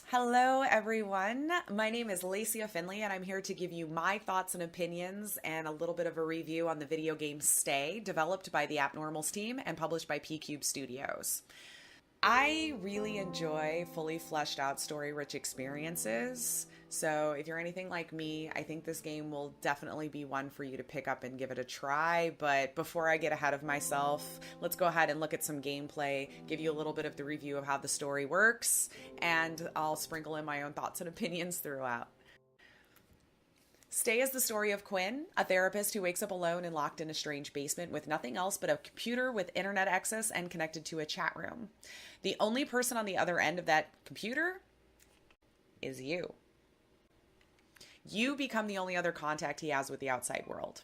Hello, everyone. My name is Laceya Finley, and I'm here to give you my thoughts and opinions and a little bit of a review on the video game Stay, developed by the Appnormals Team and published by Pqube Studios. I really enjoy fully fleshed out story-rich experiences, so if you're anything like me, I think this game will definitely be one for you to pick up and give it a try. But before I get ahead of myself, let's go ahead and look at some gameplay, give you a little bit of the review of how the story works, and I'll sprinkle in my own thoughts and opinions throughout. Stay is the story of Quinn, a therapist who wakes up alone and locked in a strange basement with nothing else but a computer with internet access and connected to a chat room. The only person on the other end of that computer is you. You become the only other contact he has with the outside world.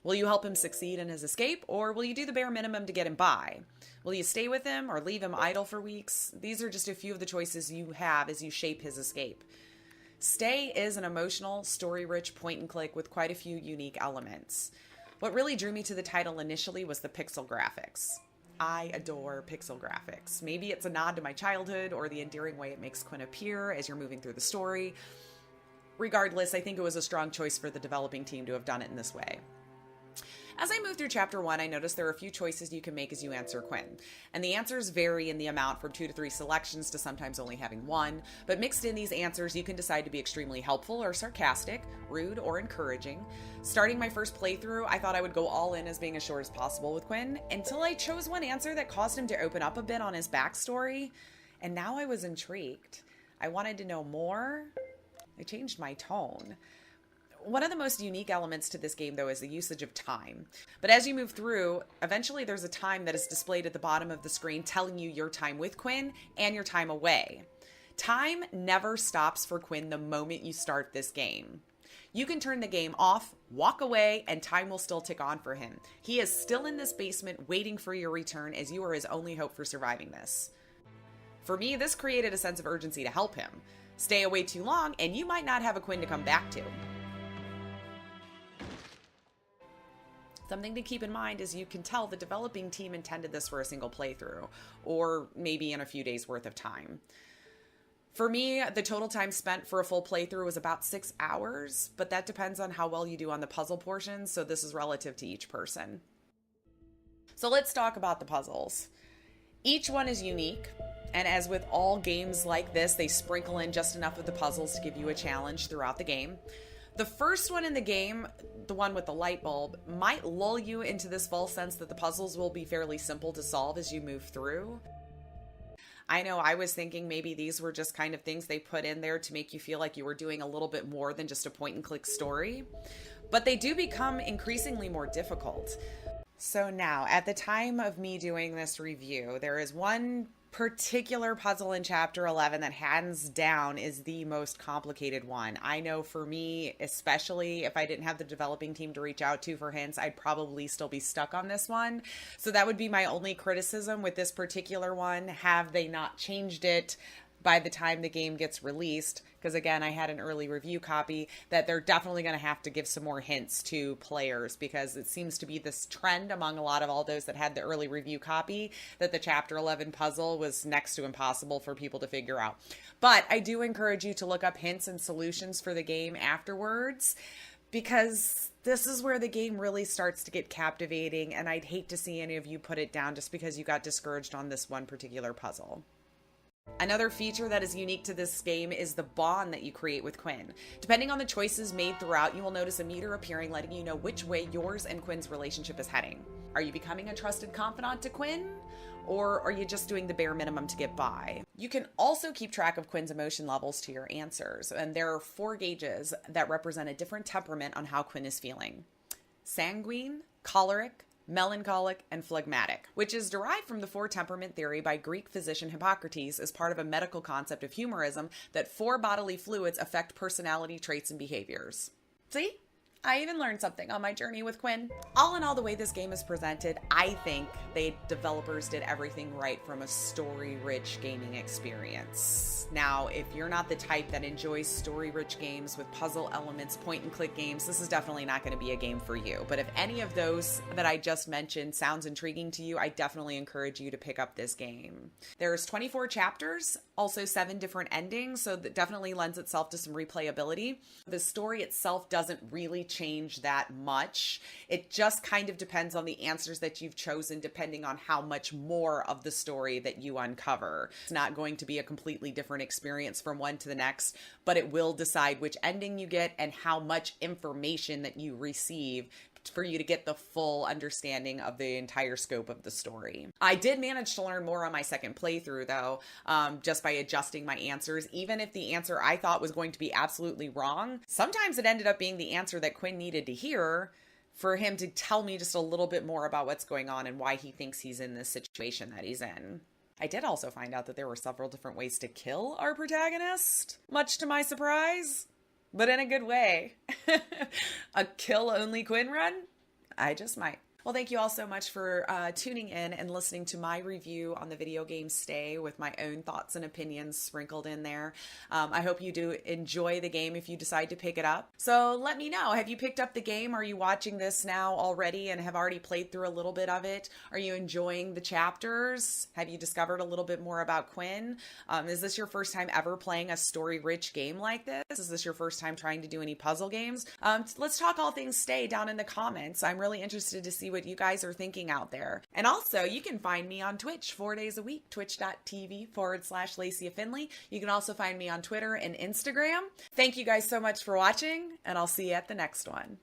Will you help him succeed in his escape, or will you do the bare minimum to get him by? Will you stay with him or leave him idle for weeks? These are just a few of the choices you have as you shape his escape. Stay is an emotional, story-rich point-and-click with quite a few unique elements. What really drew me to the title initially was the pixel graphics. I adore pixel graphics. Maybe it's a nod to my childhood or the endearing way it makes Quinn appear as you're moving through the story. Regardless, I think it was a strong choice for the developing team to have done it in this way. As I move through Chapter 1, I noticed there are a few choices you can make as you answer Quinn. And the answers vary in the amount from 2 to 3 selections to sometimes only having 1. But mixed in these answers, you can decide to be extremely helpful or sarcastic, rude or encouraging. Starting my first playthrough, I thought I would go all in as being as short as possible with Quinn, until I chose one answer that caused him to open up a bit on his backstory. And now I was intrigued. I wanted to know more. I changed my tone. One of the most unique elements to this game, though, is the usage of time. But as you move through, eventually there's a time that is displayed at the bottom of the screen telling you your time with Quinn and your time away. Time never stops for Quinn the moment you start this game. You can turn the game off, walk away, and time will still tick on for him. He is still in this basement waiting for your return, as you are his only hope for surviving this. For me, this created a sense of urgency to help him. Stay away too long, and you might not have a Quinn to come back to. Something to keep in mind is you can tell the developing team intended this for a single playthrough, or maybe in a few days worth of time. For me, the total time spent for a full playthrough was about 6 hours, but that depends on how well you do on the puzzle portions, so this is relative to each person. So let's talk about the puzzles. Each one is unique, and as with all games like this, they sprinkle in just enough of the puzzles to give you a challenge throughout the game. The first one in the game, the one with the light bulb, might lull you into this false sense that the puzzles will be fairly simple to solve as you move through. I know I was thinking maybe these were just kind of things they put in there to make you feel like you were doing a little bit more than just a point-and-click story, but they do become increasingly more difficult. So now, at the time of me doing this review, there is one particular puzzle in Chapter 11 that hands down is the most complicated one. I know for me, especially if I didn't have the developing team to reach out to for hints, I'd probably still be stuck on this one. So that would be my only criticism with this particular one. Have they not changed it by the time the game gets released? Because again, I had an early review copy that they're definitely going to have to give some more hints to players, because it seems to be this trend among a lot of all those that had the early review copy that the Chapter 11 puzzle was next to impossible for people to figure out. But I do encourage you to look up hints and solutions for the game afterwards, because this is where the game really starts to get captivating, and I'd hate to see any of you put it down just because you got discouraged on this one particular puzzle. Another feature that is unique to this game is the bond that you create with Quinn. Depending on the choices made throughout, you will notice a meter appearing letting you know which way yours and Quinn's relationship is heading. Are you becoming a trusted confidant to Quinn? Or are you just doing the bare minimum to get by? You can also keep track of Quinn's emotion levels to your answers, and there are 4 gauges that represent a different temperament on how Quinn is feeling. Sanguine, choleric, melancholic, and phlegmatic, which is derived from the 4 temperament theory by Greek physician Hippocrates as part of a medical concept of humorism that 4 bodily fluids affect personality traits and behaviors. See? I even learned something on my journey with Quinn. All in all, the way this game is presented, I think developers did everything right from a story-rich gaming experience. Now, if you're not the type that enjoys story-rich games with puzzle elements, point-and-click games, this is definitely not going to be a game for you. But if any of those that I just mentioned sounds intriguing to you, I definitely encourage you to pick up this game. There's 24 chapters, also 7 different endings, so that definitely lends itself to some replayability. The story itself doesn't really change that much. It just kind of depends on the answers that you've chosen, depending on how much more of the story that you uncover. It's not going to be a completely different experience from one to the next, but it will decide which ending you get and how much information that you receive for you to get the full understanding of the entire scope of the story. I did manage to learn more on my second playthrough though, just by adjusting my answers. Even if the answer I thought was going to be absolutely wrong, sometimes it ended up being the answer that Quinn needed to hear for him to tell me just a little bit more about what's going on and why he thinks he's in this situation that he's in. I did also find out that there were several different ways to kill our protagonist, much to my surprise. But in a good way. A kill-only Quinn run? I just might. Well, thank you all so much for tuning in and listening to my review on the video game Stay with my own thoughts and opinions sprinkled in there. I hope you do enjoy the game if you decide to pick it up. So let me know. Have you picked up the game? Are you watching this now already and have already played through a little bit of it? Are you enjoying the chapters? Have you discovered a little bit more about Quinn? Is this your first time ever playing a story-rich game like this? Is this your first time trying to do any puzzle games? Let's talk all things Stay down in the comments. I'm really interested to see what you guys are thinking out there. And also, you can find me on Twitch 4 days a week, twitch.tv/Laceya Finley. You can also find me on Twitter and Instagram. Thank you guys so much for watching, and I'll see you at the next one.